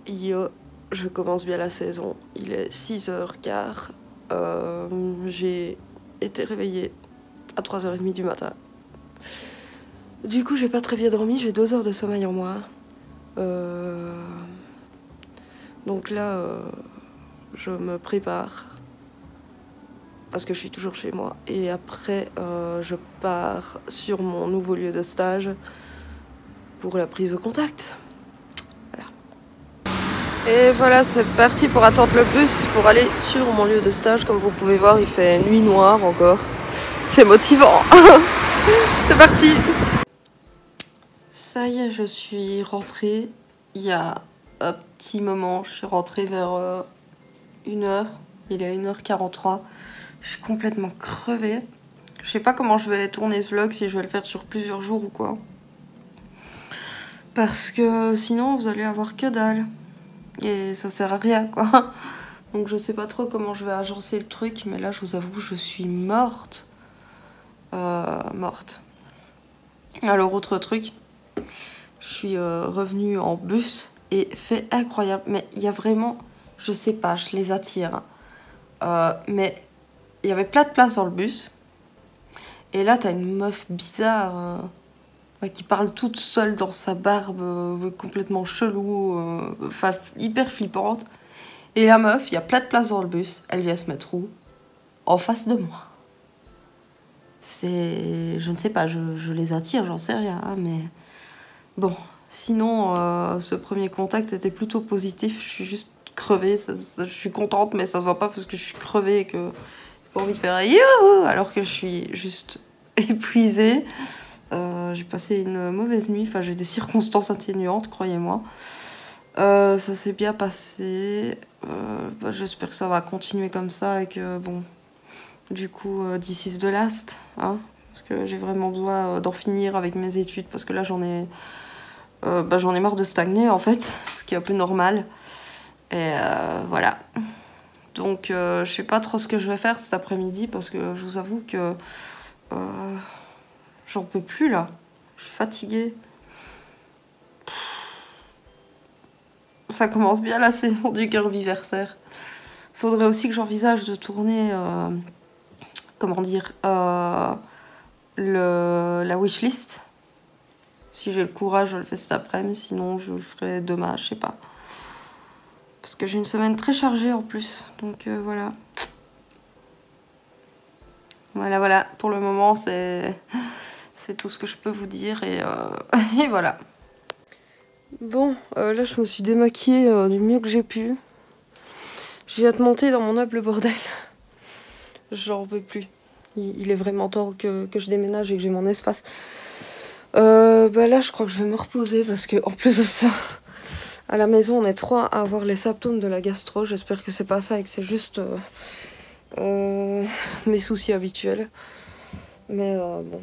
Yo, je commence bien la saison. Il est 6h15. J'ai été réveillée à 3h30 du matin. Du coup, j'ai pas très bien dormi, j'ai 2 heures de sommeil en moins. Donc là, je me prépare parce que je suis toujours chez moi. Et après, je pars sur mon nouveau lieu de stage pour la prise de contact. Voilà. Et voilà, c'est parti pour attendre le bus pour aller sur mon lieu de stage. Comme vous pouvez voir, il fait nuit noire encore. C'est motivant. C'est parti. Ça y est, je suis rentrée. Il y a un petit moment, je suis rentrée vers 1h. Il est 1h43. Je suis complètement crevée. Je sais pas comment je vais tourner ce vlog, si je vais le faire sur plusieurs jours ou quoi. Parce que sinon, vous allez avoir que dalle. Et ça sert à rien, quoi. Donc je sais pas trop comment je vais agencer le truc, mais là, je vous avoue, je suis morte. Morte. Alors, autre truc, je suis revenue en bus et fait incroyable. Mais il y a vraiment, je sais pas, je les attire. Mais il y avait plein de place dans le bus. Et là, t'as une meuf bizarre qui parle toute seule dans sa barbe, complètement chelou, enfin hyper flippante. Et la meuf, il y a plein de place dans le bus. Elle vient se mettre où? En face de moi. C'est... Je ne sais pas, je les attire, j'en sais rien, hein, mais... Bon, sinon, ce premier contact était plutôt positif. Je suis juste crevée, je suis contente, mais ça se voit pas parce que je suis crevée et que j'ai pas envie de faire youhou alors que je suis juste épuisée. J'ai passé une mauvaise nuit, enfin j'ai des circonstances atténuantes, croyez-moi. Ça s'est bien passé. J'espère que ça va continuer comme ça et que, bon, du coup, this is the last, hein, parce que j'ai vraiment besoin d'en finir avec mes études, parce que là, j'en ai marre de stagner, en fait, ce qui est un peu normal. Et voilà. Donc, je sais pas trop ce que je vais faire cet après-midi, parce que je vous avoue que j'en peux plus, là. Je suis fatiguée. Ça commence bien la saison du Kirbyversaire. Faudrait aussi que j'envisage de tourner, comment dire, la wishlist. Si j'ai le courage, je le fais cet après-midi, sinon je le ferai demain, je sais pas. Parce que j'ai une semaine très chargée en plus, donc voilà. Voilà, pour le moment c'est tout ce que je peux vous dire et, et voilà. Bon, là je me suis démaquillée du mieux que j'ai pu. J'ai hâte de monter dans mon humble bordel. J'en peux plus. Il est vraiment temps que je déménage et que j'ai mon espace. Là, je crois que je vais me reposer parce que en plus de ça, à la maison, on est 3 à avoir les symptômes de la gastro. J'espère que c'est pas ça et que c'est juste mes soucis habituels. Mais bon,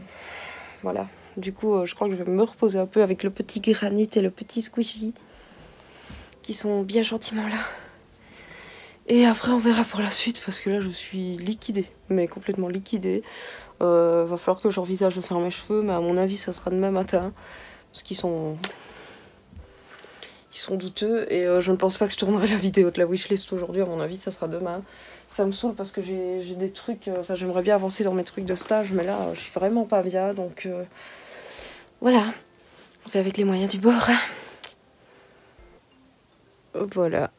voilà. Du coup, je crois que je vais me reposer un peu avec le petit granit et le petit squishy qui sont bien gentiment là. Et après, on verra pour la suite parce que là, je suis liquidée, mais complètement liquidée. Va falloir que j'envisage de faire mes cheveux, mais à mon avis, ça sera demain matin parce qu'ils sont douteux et je ne pense pas que je tournerai la vidéo de la wishlist aujourd'hui. À mon avis, ça sera demain. Ça me saoule parce que j'ai des trucs, enfin j'aimerais bien avancer dans mes trucs de stage, mais là, je suis vraiment pas bien, donc voilà. On fait avec les moyens du bord. Voilà.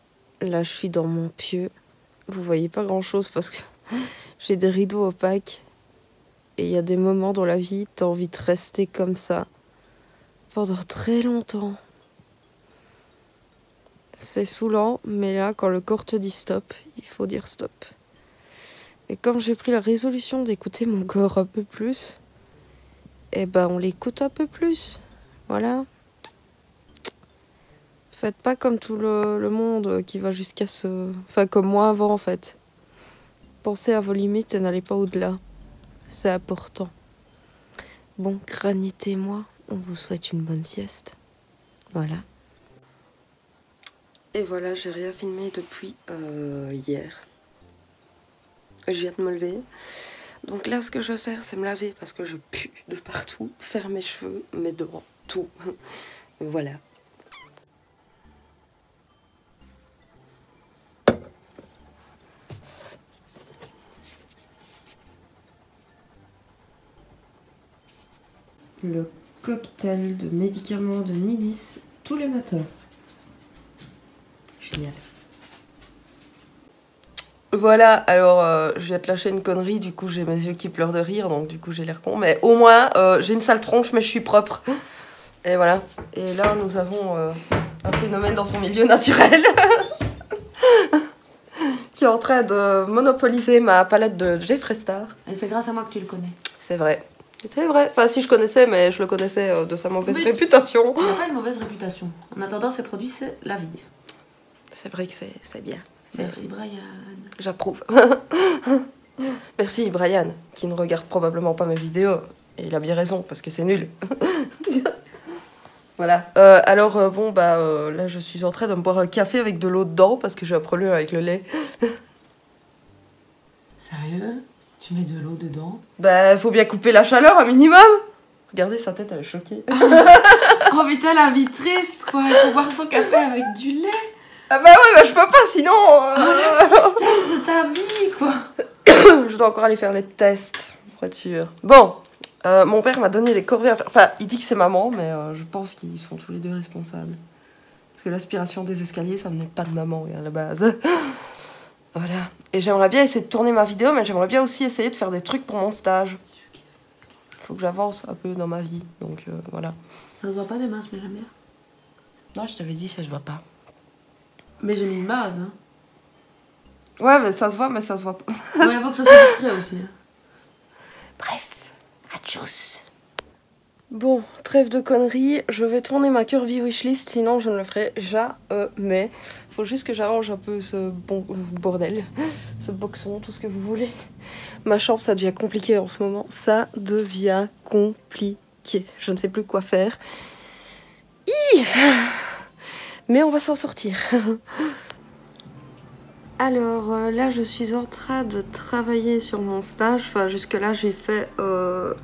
Là, je suis dans mon pieu. Vous voyez pas grand chose parce que j'ai des rideaux opaques. Et il y a des moments dans la vie, t'as envie de rester comme ça pendant très longtemps. C'est saoulant, mais là, quand le corps te dit stop, il faut dire stop. Et comme j'ai pris la résolution d'écouter mon corps un peu plus, eh ben on l'écoute un peu plus. Voilà. Faites pas comme tout le monde qui va jusqu'à ce... Enfin, comme moi avant, en fait. Pensez à vos limites et n'allez pas au-delà. C'est important. Bon, Granit et moi, on vous souhaite une bonne sieste. Voilà. Et voilà, j'ai rien filmé depuis hier. Je viens de me lever. Donc là, ce que je vais faire, c'est me laver parce que je pue de partout. Faire mes cheveux, mes dents, tout. Voilà. le cocktail de médicaments de Nilis tous les matins. Génial. Voilà, alors je vais te lâcher une connerie, du coup j'ai mes yeux qui pleurent de rire, donc du coup j'ai l'air con, mais au moins j'ai une sale tronche mais je suis propre. Et voilà, et là nous avons un phénomène dans son milieu naturel qui est en train de monopoliser ma palette de Jeffree Star. Et c'est grâce à moi que tu le connais. C'est vrai. C'est vrai. Enfin, si je connaissais, mais je le connaissais de sa mauvaise réputation. Il n'a pas une mauvaise réputation. En attendant, ses produits, c'est la vie. C'est vrai que c'est bien. Merci, Brian. J'approuve. Merci, Brian, qui ne regarde probablement pas mes vidéos. Et il a bien raison, parce que c'est nul. Voilà. Alors, bon, bah, là, je suis en train de me boire un café avec de l'eau dedans, parce que j'ai un problème avec le lait. Sérieux? Tu mets de l'eau dedans? Bah, faut bien couper la chaleur, un minimum. Regardez, sa tête, elle est choquée. Oh putain, la vie triste, quoi. Il faut boire son café avec du lait. Ah bah ouais, bah je peux pas, sinon... Oh, la tristesse de ta vie, quoi. Je dois encore aller faire les tests, pour être sûre. Bon, mon père m'a donné des corvées à faire. Enfin, il dit que c'est maman, mais je pense qu'ils sont tous les deux responsables. Parce que l'aspiration des escaliers, ça venait pas de maman, à la base. Voilà. Et j'aimerais bien essayer de tourner ma vidéo, mais j'aimerais bien aussi essayer de faire des trucs pour mon stage. Faut que j'avance un peu dans ma vie, donc voilà. Ça se voit pas des masses, mais j'aime bien. Non, je t'avais dit, ça se voit pas. Mais j'ai mis une base, hein. Ouais, mais ça se voit, mais ça se voit pas. Ouais, il faut que ça soit discret aussi. Bref, à tchuss. Bon, trêve de conneries, je vais tourner ma Kirby Wishlist, sinon je ne le ferai jamais. Faut juste que j'arrange un peu ce bon bordel, ce boxon, tout ce que vous voulez. Ma chambre, ça devient compliqué en ce moment. Ça devient compliqué. Je ne sais plus quoi faire. Mais on va s'en sortir. Alors là, je suis en train de travailler sur mon stage. Enfin, jusque-là, j'ai fait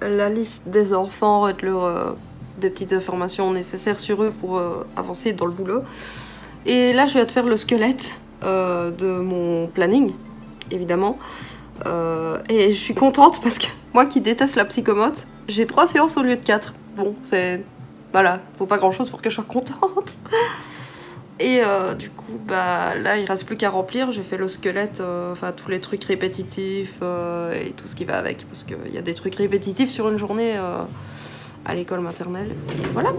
la liste des enfants, retenir des petites informations nécessaires sur eux pour avancer dans le boulot. Et là, je vais te faire le squelette de mon planning, évidemment. Et je suis contente parce que moi qui déteste la psychomote, j'ai 3 séances au lieu de 4. Bon, c'est... Voilà, faut pas grand-chose pour que je sois contente. Et du coup, bah, là, il reste plus qu'à remplir. J'ai fait le squelette, enfin tous les trucs répétitifs et tout ce qui va avec. Parce qu'il y a des trucs répétitifs sur une journée à l'école maternelle. Et voilà.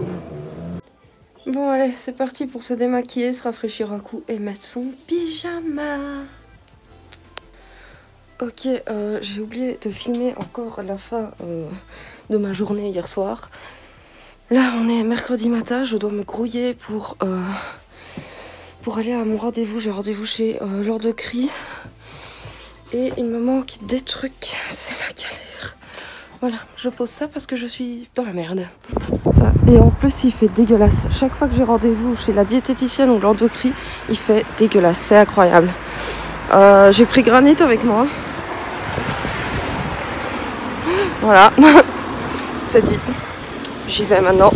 Bon, allez, c'est parti pour se démaquiller, se rafraîchir un coup et mettre son pyjama. Ok, j'ai oublié de filmer encore la fin de ma journée hier soir. Là, on est mercredi matin, je dois me grouiller pour aller à mon rendez-vous. J'ai rendez-vous chez Lord de Cri. Et il me manque des trucs, c'est la galère. Voilà, je pose ça parce que je suis dans la merde. Et en plus, il fait dégueulasse. Chaque fois que j'ai rendez-vous chez la diététicienne ou Lord de Cri, il fait dégueulasse, c'est incroyable. J'ai pris Granit avec moi. Voilà, c'est dit. J'y vais maintenant.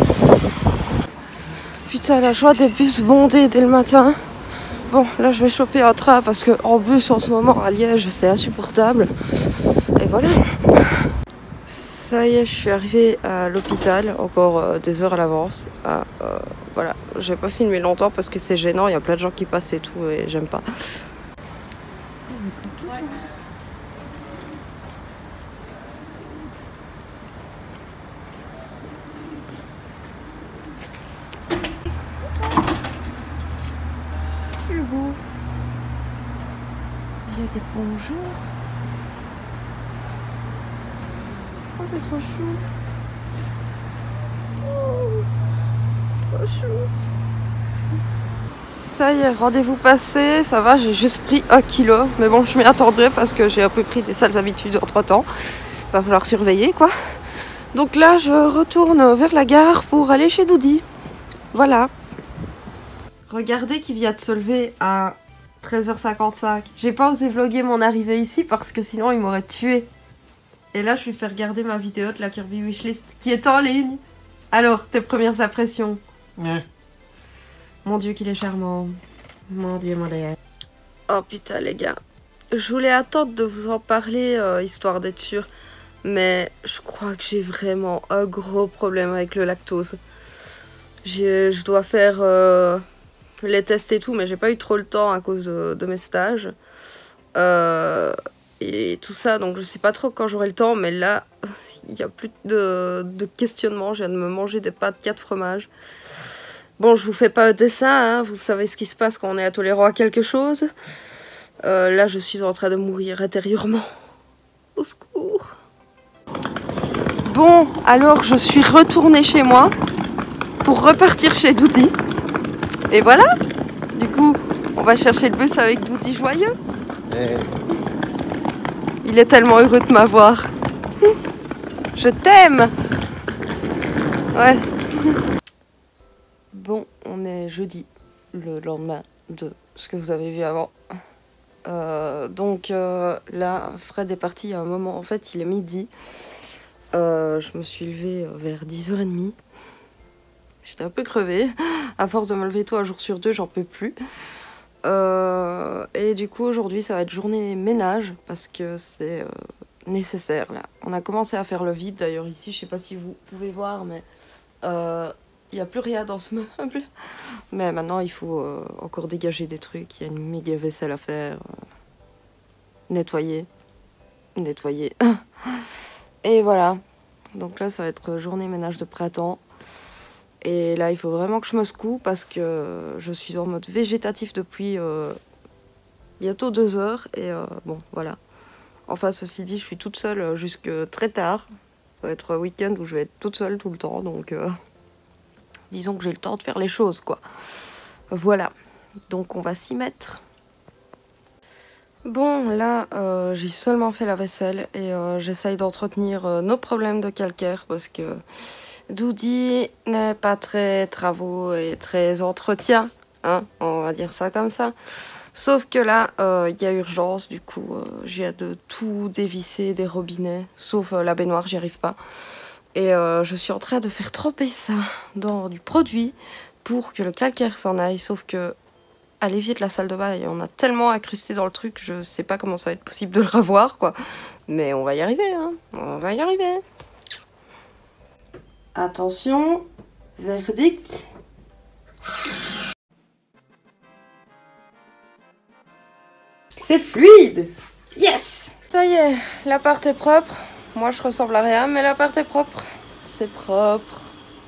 Putain, la joie des bus bondés dès le matin. Bon, là, je vais choper un train parce que en bus en ce moment à Liège, c'est insupportable. Et voilà. Ça y est, je suis arrivée à l'hôpital, encore des heures à l'avance. Voilà, j'ai pas filmé longtemps parce que c'est gênant, il y a plein de gens qui passent et tout, et j'aime pas. Quel beau. Viens dire bonjour. Oh, c'est trop chou. Oh, trop chou. Ça y est, rendez-vous passé, ça va, j'ai juste pris 1 kilo. Mais bon, je m'y attendrais parce que j'ai un peu pris des sales habitudes entre-temps. Va falloir surveiller, quoi. Donc là, je retourne vers la gare pour aller chez Doudi. Voilà. Regardez qui vient de se lever à 13h55. J'ai pas osé vlogger mon arrivée ici parce que sinon il m'aurait tué. Et là, je lui fais regarder ma vidéo de la Kirby Wishlist qui est en ligne. Alors, tes premières impressions? Ouais. Mon Dieu, qu'il est charmant. Mon Dieu, mon Dieu. Oh putain, les gars. Je voulais attendre de vous en parler, histoire d'être sûre. Mais je crois que j'ai vraiment un gros problème avec le lactose. Je dois faire les tests et tout, mais j'ai pas eu trop le temps à cause de mes stages. Et tout ça, donc je sais pas trop quand j'aurai le temps, mais là, il y a plus de questionnement. Je viens de me manger des pâtes 4 fromages. Bon, je vous fais pas un dessin, hein, vous savez ce qui se passe quand on est intolérant à quelque chose. Là, je suis en train de mourir intérieurement. Au secours. Bon, alors je suis retournée chez moi pour repartir chez Doudi. Et voilà, du coup, on va chercher le bus avec Doudi joyeux. Il est tellement heureux de m'avoir. Je t'aime. Ouais. Bon, on est jeudi, le lendemain de ce que vous avez vu avant. Donc là, Fred est parti il y a un moment. En fait, il est midi. Je me suis levée vers 10h30. J'étais un peu crevée. À force de me lever tôt un jour sur deux, j'en peux plus. Et du coup, aujourd'hui, ça va être journée ménage parce que c'est nécessaire là. On a commencé à faire le vide. D'ailleurs, ici, je sais pas si vous pouvez voir, mais il n'y a plus rien dans ce meuble. Mais maintenant, il faut encore dégager des trucs. Il y a une méga vaisselle à faire. Nettoyer. Nettoyer. Et voilà. Donc là, ça va être journée ménage de printemps. Et là, il faut vraiment que je me secoue parce que je suis en mode végétatif depuis bientôt 2 heures. Et bon, voilà. Enfin, ceci dit, je suis toute seule jusque très tard. Ça va être un week-end où je vais être toute seule tout le temps. Donc, disons que j'ai le temps de faire les choses, quoi. Voilà. Donc, on va s'y mettre. Bon, là, j'ai seulement fait la vaisselle et j'essaye d'entretenir nos problèmes de calcaire parce que Doudi n'est pas très travaux et très entretien, hein, on va dire ça comme ça. Sauf que là, il y a urgence, du coup, j'ai de tout dévisser des robinets, sauf la baignoire, j'y arrive pas. Et je suis en train de faire tremper ça dans du produit pour que le calcaire s'en aille, sauf que à l'évier de la salle de bain, et on a tellement incrusté dans le truc, je sais pas comment ça va être possible de le revoir, quoi. Mais on va y arriver, hein. On va y arriver. Attention, verdict. C'est fluide. Yes. Ça y est, l'appart est propre. Moi, je ressemble à rien, mais l'appart est propre. C'est propre.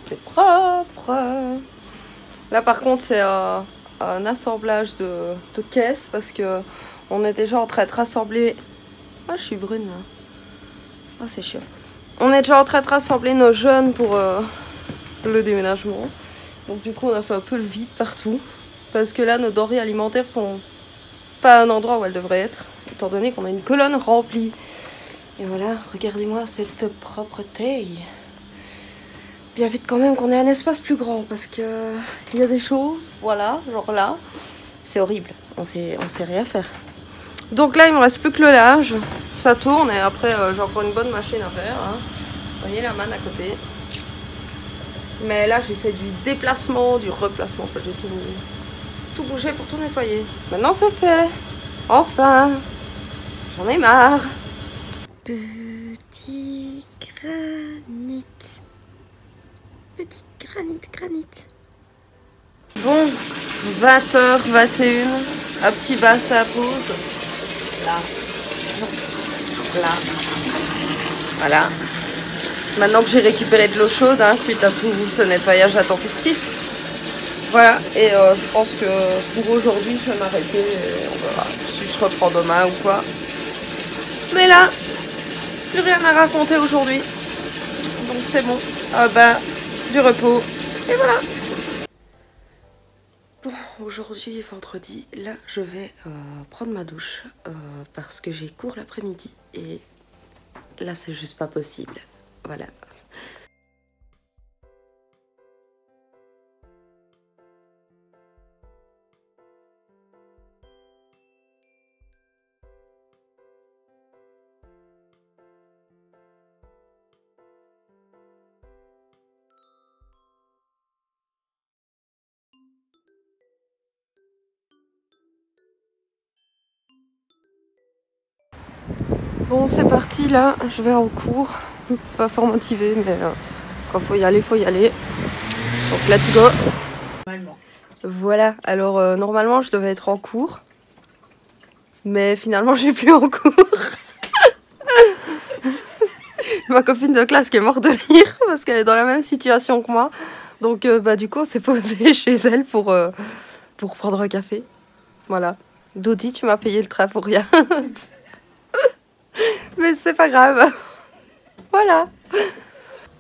C'est propre. Là, par contre, c'est un assemblage de caisses parce que on est déjà en train de rassembler. Ah, je suis brune là. Ah, c'est chiant. On est déjà en train de rassembler nos jeunes pour le déménagement. Donc, du coup, on a fait un peu le vide partout parce que là, nos denrées alimentaires sont pas à un endroit où elles devraient être, étant donné qu'on a une colonne remplie. Et voilà, regardez-moi cette propreté. Bien vite quand même qu'on ait un espace plus grand parce que il y a des choses, voilà, genre là, c'est horrible, on sait rien faire. Donc là, il me reste plus que le linge, ça tourne et après j'ai encore une bonne machine à faire. Hein. Vous voyez la manne à côté. Mais là, j'ai fait du déplacement, du replacement, enfin, j'ai tout bougé pour tout nettoyer. Maintenant, c'est fait. Enfin, j'en ai marre. Petit granit. Petit granit. Bon, 20h21, un petit bassin à pause. Là. Voilà. Maintenant que j'ai récupéré de l'eau chaude, hein, suite à tout ce nettoyage intempestif. Voilà, et je pense que pour aujourd'hui, je vais m'arrêter et on verra si je reprends demain ou quoi. Mais là, plus rien à raconter aujourd'hui. Donc c'est bon. Du repos. Et voilà. Bon, aujourd'hui est vendredi. Là, je vais prendre ma douche parce que j'ai cours l'après-midi. Et là, c'est juste pas possible. Voilà. Bon, c'est parti là, je vais en cours. Pas fort motivée, mais quand faut y aller, faut y aller. Donc, let's go. Voilà, alors normalement, je devais être en cours. Mais finalement, j'ai plus en cours. Ma copine de classe qui est morte de rire parce qu'elle est dans la même situation que moi. Donc, du coup, on s'est posé chez elle pour prendre un café. Voilà. Dodi, tu m'as payé le train pour rien. Mais c'est pas grave. Voilà.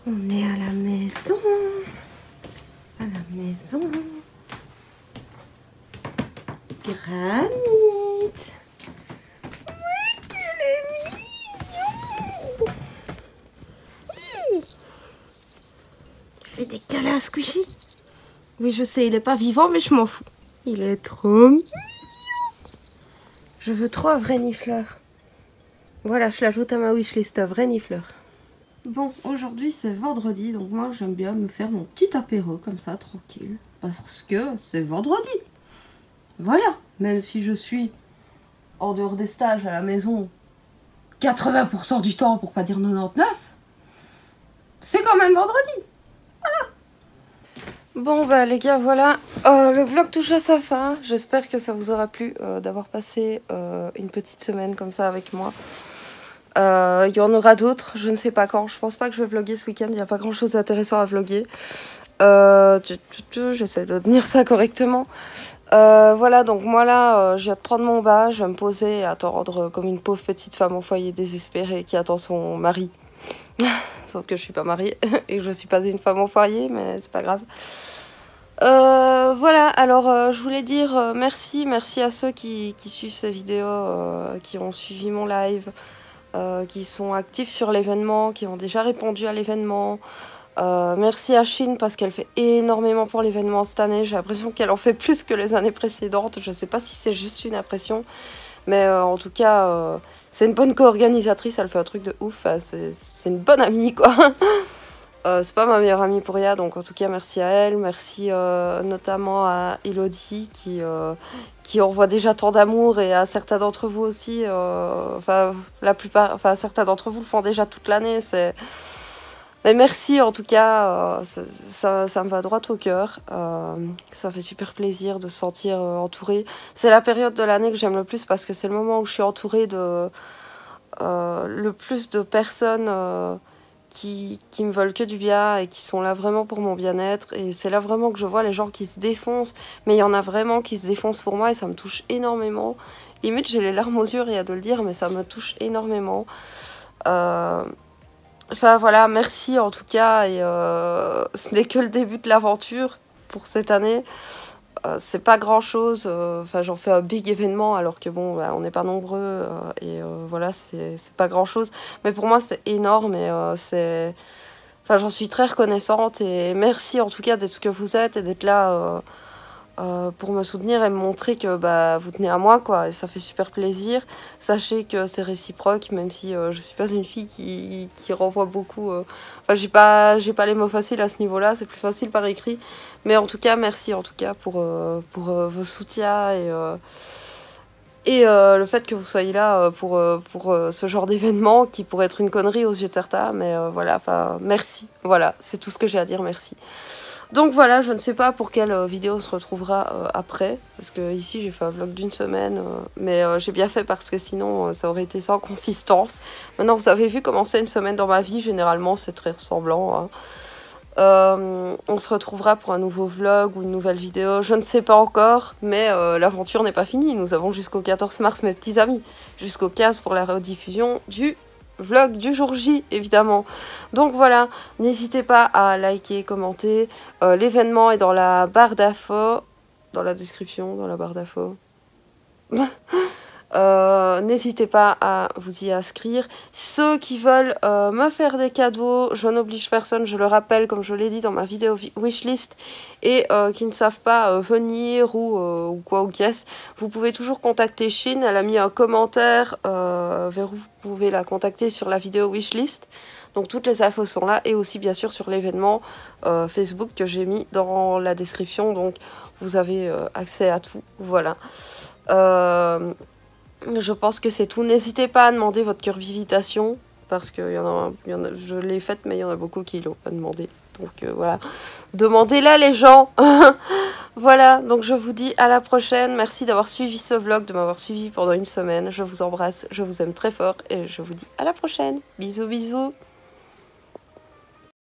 On est à la maison. À la maison. Granit. Oui, qu'il est mignon. Oui. Il fait des câlins à Squishy. Oui, je sais, il est pas vivant, mais je m'en fous. Il est trop mignon. Je veux trop un vrai nifleur. Voilà, je l'ajoute à ma wishlist, un vrai nifleur. Bon, aujourd'hui c'est vendredi, donc moi j'aime bien me faire mon petit apéro comme ça, tranquille. Parce que c'est vendredi. Voilà, même si je suis en dehors des stages à la maison 80% du temps, pour pas dire 99%, c'est quand même vendredi. Voilà. Bon bah les gars, voilà, le vlog touche à sa fin. J'espère que ça vous aura plu d'avoir passé une petite semaine comme ça avec moi. Il y en aura d'autres, je ne sais pas quand. Je pense pas que je vais vlogger ce week-end, il n'y a pas grand chose d'intéressant à vlogger. J'essaie de tenir ça correctement. Voilà, donc moi là, je viens de prendre mon bain, je vais me poser et attendre comme une pauvre petite femme au foyer désespérée qui attend son mari. Sauf que je suis pas mariée et que je suis pas une femme au foyer, mais c'est pas grave. Voilà, alors je voulais dire merci à ceux qui suivent ces vidéos, qui ont suivi mon live. Qui sont actifs sur l'événement, qui ont déjà répondu à l'événement. Merci à Chine parce qu'elle fait énormément pour l'événement cette année. J'ai l'impression qu'elle en fait plus que les années précédentes. Je ne sais pas si c'est juste une impression, mais en tout cas, c'est une bonne co-organisatrice. Elle fait un truc de ouf. C'est une bonne amie, quoi. C'est pas ma meilleure amie pour rien, donc en tout cas merci à elle, merci notamment à Elodie qui envoie déjà tant d'amour et à certains d'entre vous aussi, certains d'entre vous le font déjà toute l'année, mais merci en tout cas, ça me va droit au cœur, ça fait super plaisir de se sentir entourée. C'est la période de l'année que j'aime le plus parce que c'est le moment où je suis entourée de le plus de personnes qui me veulent que du bien et qui sont là vraiment pour mon bien-être. Et c'est là vraiment que je vois les gens qui se défoncent. Mais il y en a vraiment qui se défoncent pour moi et ça me touche énormément. Limite, j'ai les larmes aux yeux, rien de le dire, mais ça me touche énormément. Enfin voilà, merci en tout cas. Et ce n'est que le début de l'aventure pour cette année. C'est pas grand chose, j'en fais un big événement alors que bon, on n'est pas nombreux voilà, c'est pas grand chose, mais pour moi c'est énorme et j'en suis très reconnaissante et merci en tout cas d'être ce que vous êtes et d'être là pour me soutenir et me montrer que vous tenez à moi, quoi, et ça fait super plaisir. Sachez que c'est réciproque, même si je suis pas une fille qui renvoie beaucoup. J'ai pas les mots faciles à ce niveau-là, c'est plus facile par écrit. Mais en tout cas, merci en tout cas pour vos soutiens et le fait que vous soyez là pour ce genre d'événement qui pourrait être une connerie aux yeux de certains, mais voilà, merci. Voilà, c'est tout ce que j'ai à dire, merci. Donc voilà, je ne sais pas pour quelle vidéo se retrouvera après, parce que ici j'ai fait un vlog d'une semaine, mais j'ai bien fait parce que sinon ça aurait été sans consistance. Maintenant vous avez vu comment c'est une semaine dans ma vie, généralement c'est très ressemblant, hein. On se retrouvera pour un nouveau vlog ou une nouvelle vidéo, je ne sais pas encore, mais l'aventure n'est pas finie. Nous avons jusqu'au 14 mars mes petits amis, jusqu'au 15 pour la rediffusion du vlog du jour J, évidemment. Donc voilà, n'hésitez pas à liker, commenter. L'événement est dans la barre d'infos, dans la description, dans la barre d'infos. N'hésitez pas à vous y inscrire. Ceux qui veulent me faire des cadeaux, je n'oblige personne, je le rappelle comme je l'ai dit dans ma vidéo wishlist, et qui ne savent pas venir ou quoi ou qu'est-ce, vous pouvez toujours contacter Chine. Elle a mis un commentaire vers où vous pouvez la contacter sur la vidéo wishlist. Donc toutes les infos sont là, et aussi bien sûr sur l'événement Facebook que j'ai mis dans la description, donc vous avez accès à tout. Voilà. Je pense que c'est tout. N'hésitez pas à demander votre curvivitation, parce que je l'ai faite, mais il y en a beaucoup qui l'ont pas demandé. Donc voilà, demandez-la les gens. Voilà, donc je vous dis à la prochaine. Merci d'avoir suivi ce vlog, de m'avoir suivi pendant une semaine. Je vous embrasse, je vous aime très fort et je vous dis à la prochaine. Bisous, bisous.